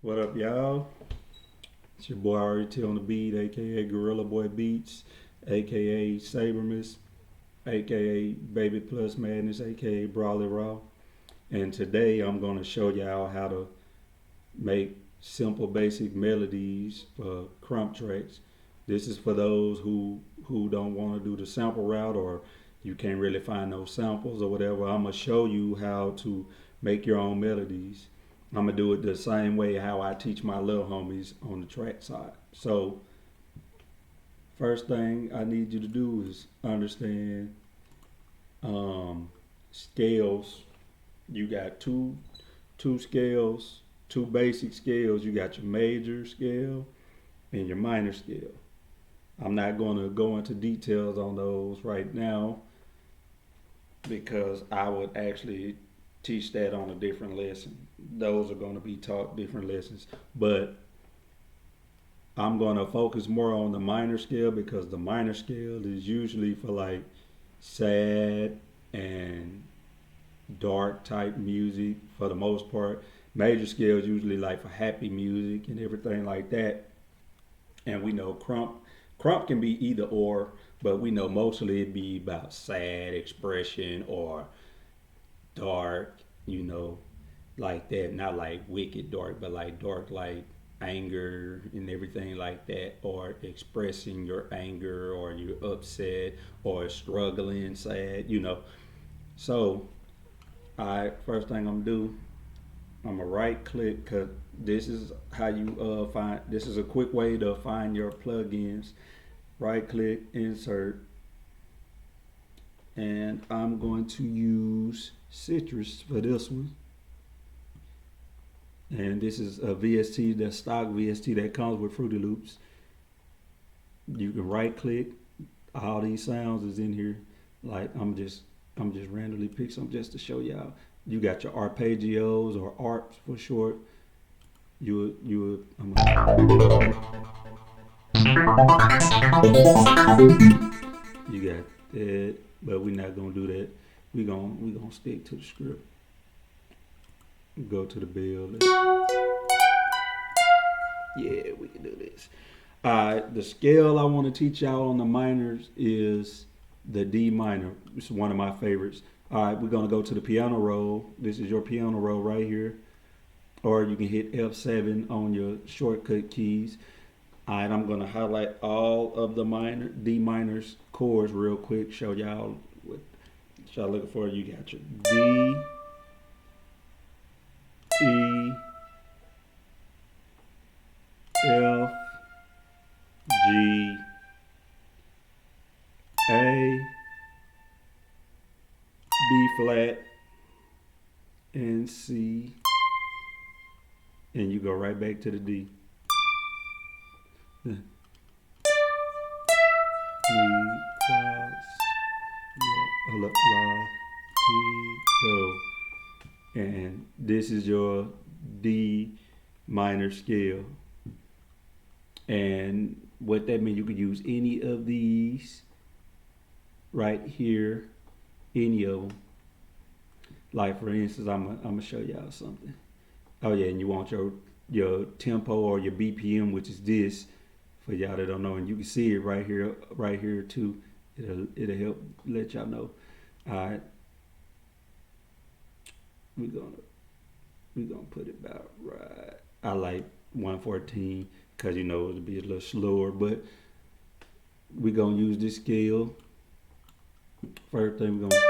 What up, y'all? It's your boy RT on the beat, aka Gorilla Boy Beats, aka Sabermas, aka Baby Plus Madness, aka Brawley Raw. And today I'm going to show y'all how to make simple, basic melodies for Krump tracks. This is for those who don't want to do the sample route, or you can't really find no samples or whatever. I'm gonna show you how to make your own melodies. I'm gonna do it the same way how I teach my little homies on the track side. So first thing I need you to do is understand scales. You got two scales, two basic scales. You got your major scale and your minor scale. I'm not going to go into details on those right now because I would actually teach that on a different lesson. Those are going to be taught different lessons, but I'm going to focus more on the minor scale because the minor scale is usually for like sad and dark type music for the most part. Major scale is usually like for happy music and everything like that. And we know Krump can be either or, but we know mostly it'd be about sad expression or dark, you know, like that. Not like wicked dark, but like dark, like anger and everything like that, or expressing your anger or you're upset or struggling, sad, you know. So, I first thing I'm gonna do, I'm gonna right click because this is how you find. This is a quick way to find your plugins. Right click, insert, and I'm going to use Citrus for this one. And this is a VST, the stock VST that comes with Fruity Loops. You can right click. All these sounds is in here. Like I'm just randomly pick some just to show y'all. You got your arpeggios or arps for short. You got that, but we're not gonna do that. We gonna stick to the script. Go to the build. Yeah, we can do this. The scale I want to teach y'all on the minors is the D minor. It's one of my favorites. All right, we're gonna go to the piano roll. This is your piano roll right here, or you can hit F7 on your shortcut keys. All right, I'm gonna highlight all of the minor D minors chords real quick. Show y'all what y'all looking for. You got your D, E, F, G, A, B flat, and C, and you go right back to the D. Mi, fa, la, ti, do. And this is your D minor scale. And what that means, you could use any of these right here, any of them. Like for instance, I'm gonna show y'all something. Oh yeah, and you want your tempo or your BPM, which is this, for y'all that don't know, and you can see it right here too. It'll help let y'all know. All right, we're gonna we're gonna put it about right. I like 114 because you know it'll be a little slower, but we're gonna use this scale. First thing we're gonna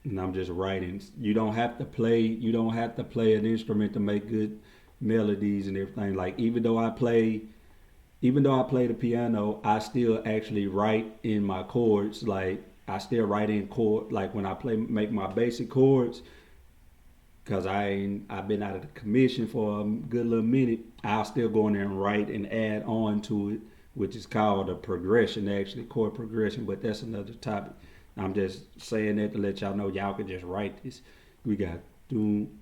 and I'm just writing. You don't have to play. You don't have to play an instrument to make good melodies and everything. Like even though I play the piano, I still actually write in my chords. Like I still write in chord. Like when I play, make my basic chords, cause I've been out of the commission for a good little minute. I'll still go in there and write and add on to it, which is called a progression, actually chord progression. But that's another topic. I'm just saying that to let y'all know y'all can just write this. We got doom,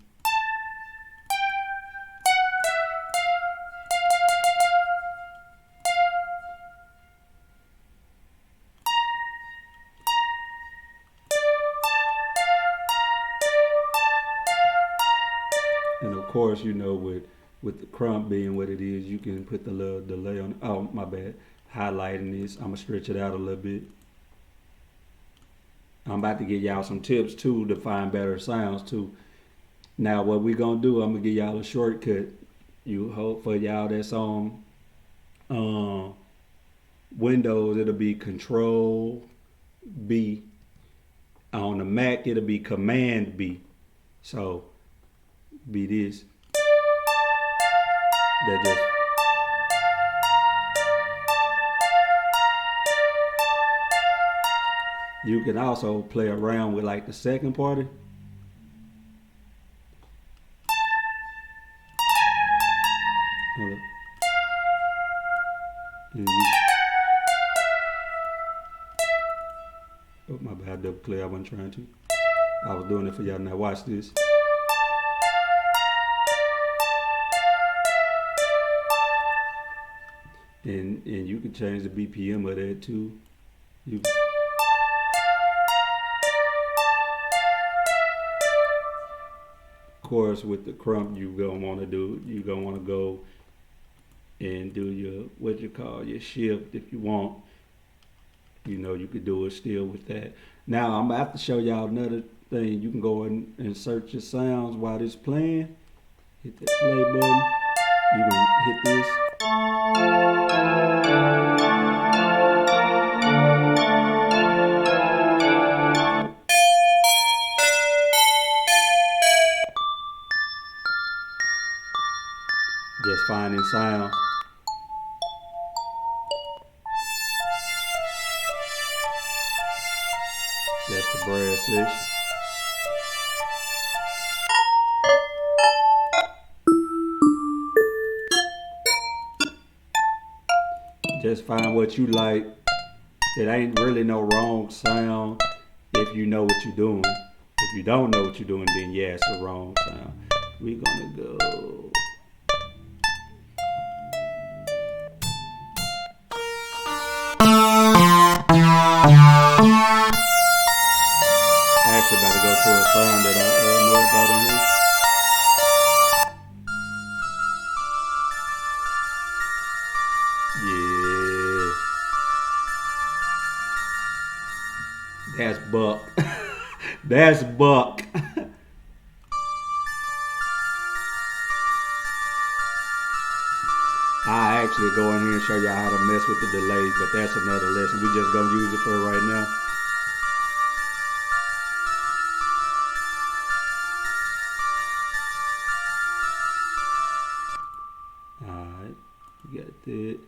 course, with the Krump being what it is, you can put the little delay on. Oh, my bad. Highlighting this, I'm gonna stretch it out a little bit. I'm about to give y'all some tips too to find better sounds too. Now, what we gonna do? I'm gonna give y'all a shortcut. You hope for y'all that's on Windows, it'll be Control B. On the Mac, it'll be Command B. So be this. That just you can also play around with like the second party. And you, oh my bad, double play. I wasn't trying to. I was doing it for y'all. Now watch this. And you can change the BPM of that too. You of course with the Krump you gonna wanna go and do your what you call your shift if you want. You could do it still with that. Now I'm about to show y'all another thing. You can go and search your sounds while this playing. Hit that play button. You can hit this. Just finding sounds. That's the brass section. Just find what you like. It ain't really no wrong sound if you know what you're doing. If you don't know what you're doing, then yeah, it's a wrong sound. We're gonna go. Actually, about to go to a sound that I know about on here. Yeah. That's Buck. That's Buck. I actually go in here and show y'all how to mess with the delays, but that's another lesson. We just gonna use it for right now. Alright, we got that.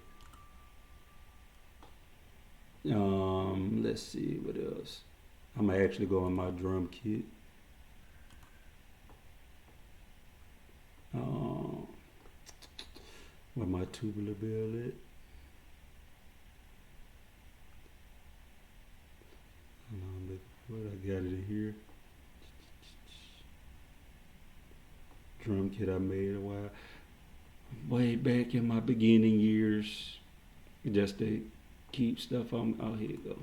Let's see what else. I'm gonna actually go in my drum kit. Where my tubular bell at? What I got it in here. Drum kit I made a while, way back in my beginning years, just to keep stuff on. Oh, here you go.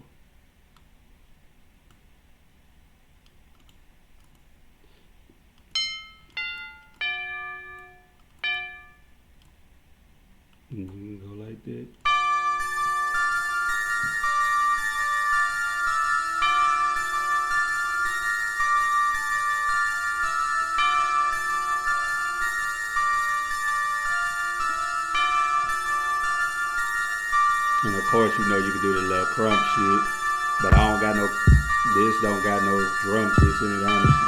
And you can go like that. And of course, you can do the little Krump shit, but I don't got no. This don't got no drum kits in it, honestly.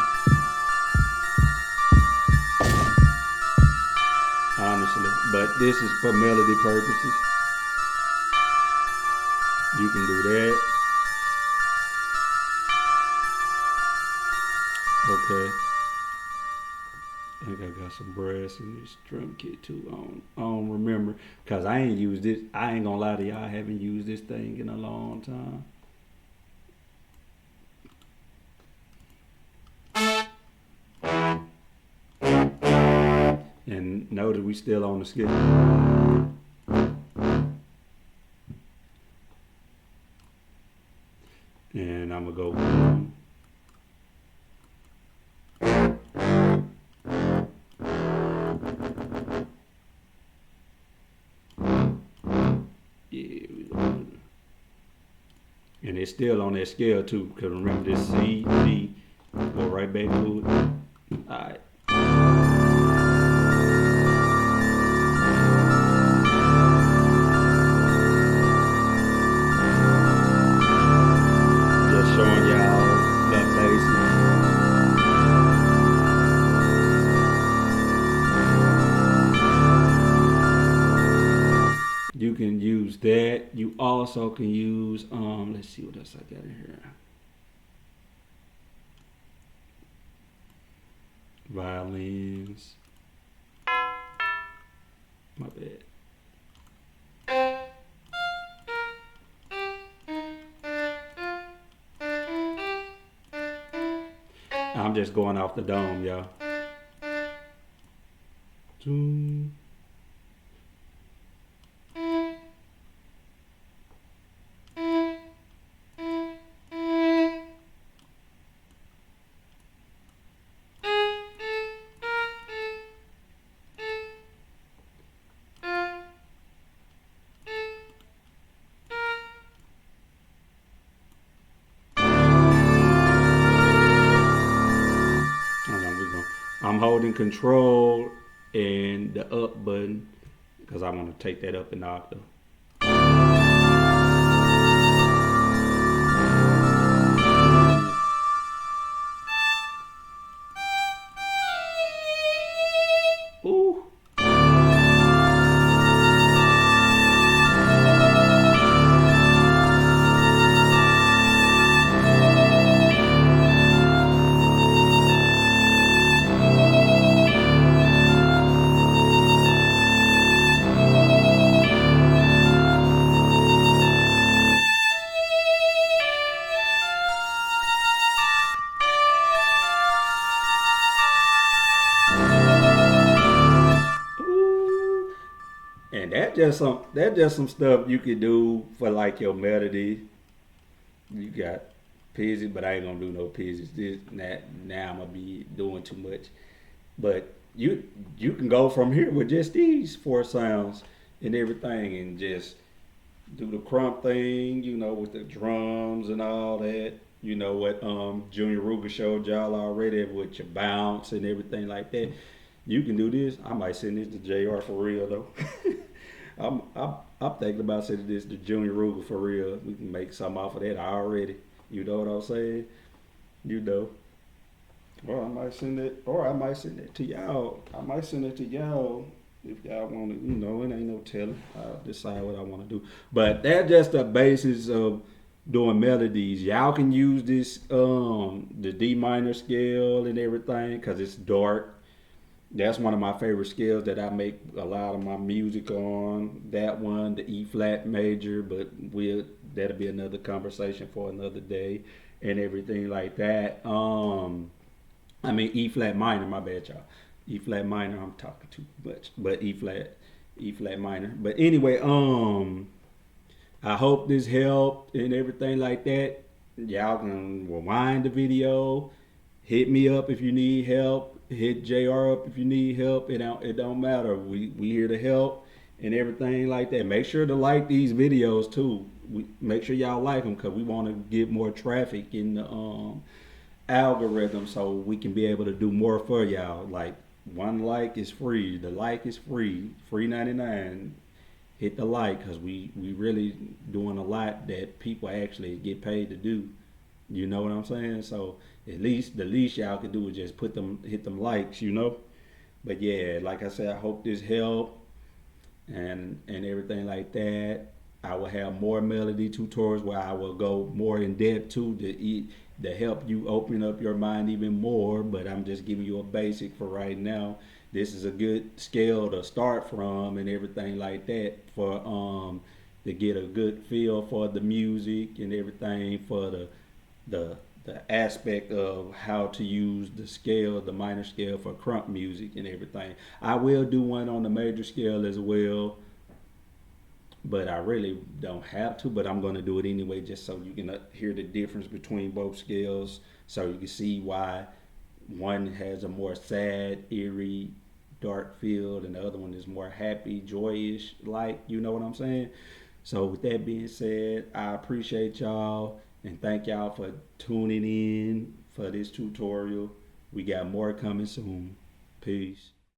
But this is for melody purposes. You can do that. Okay. I think I got some brass in this drum kit too. I don't remember because I ain't used this. I ain't gonna lie to y'all. I haven't used this thing in a long time. And know that we still on the schedule. And I'm gonna go. and it's still on that scale too. Because remember this C, D, go right back to it. All right. Just showing y'all that basics. You can use that. You also can use let's see what else I got in here. Violins. My bad. I'm just going off the dome, y'all. Zoom. Hold on, I'm holding control and the up button because I want to take that up an octave. Ooh. Ooh. And that just some stuff you could do for like your melody. You got pieces, but I ain't gonna do no pieces. This now I'm gonna be doing too much. But you can go from here with just these four sounds and everything, and just do the Krump thing, with the drums and all that. You know what Junior Ruger showed y'all already with your bounce and everything like that. You can do this. I might send this to JR for real though. I'm thinking about sending this to Junior Ruger for real. We can make something off of that already. You know what I'm saying? You know. Or I might send it to y'all. I might send it to y'all if y'all want to. It ain't no telling. I'll decide what I want to do. But that's just the basis of doing melodies. Y'all can use this the D minor scale and everything because it's dark. That's one of my favorite scales that I make a lot of my music on. That one, the E flat major, but that'll be another conversation for another day and everything like that. I mean E flat minor, my bad y'all. E flat minor, I'm talking too much. But E flat minor. But anyway, I hope this helped and everything like that. Y'all can rewind the video. Hit me up if you need help. Hit JR up if you need help. It don't matter. We here to help and everything like that. Make sure to like these videos too. Make sure y'all like them because we want to get more traffic in the algorithm so we can be able to do more for y'all. Like one like is free. The like is free 99. Hit the like because we really doing a lot that people actually get paid to do. You know what I'm saying? So the least y'all can do is just hit them likes. But yeah, like I said, I hope this helped and everything like that. I will have more melody tutorials where I will go more in depth too to help you open up your mind even more. But I'm just giving you a basic for right now. This is a good scale to start from and everything like that for to get a good feel for the music and everything for the aspect of how to use the minor scale for Krump music and everything. I will do one on the major scale as well, but I really don't have to. But I'm going to do it anyway, just so you can hear the difference between both scales, so you can see why one has a more sad, eerie, dark feel, and the other one is more happy, joyous. You know what I'm saying? So with that being said, I appreciate y'all and thank y'all for tuning in for this tutorial. We got more coming soon. Peace.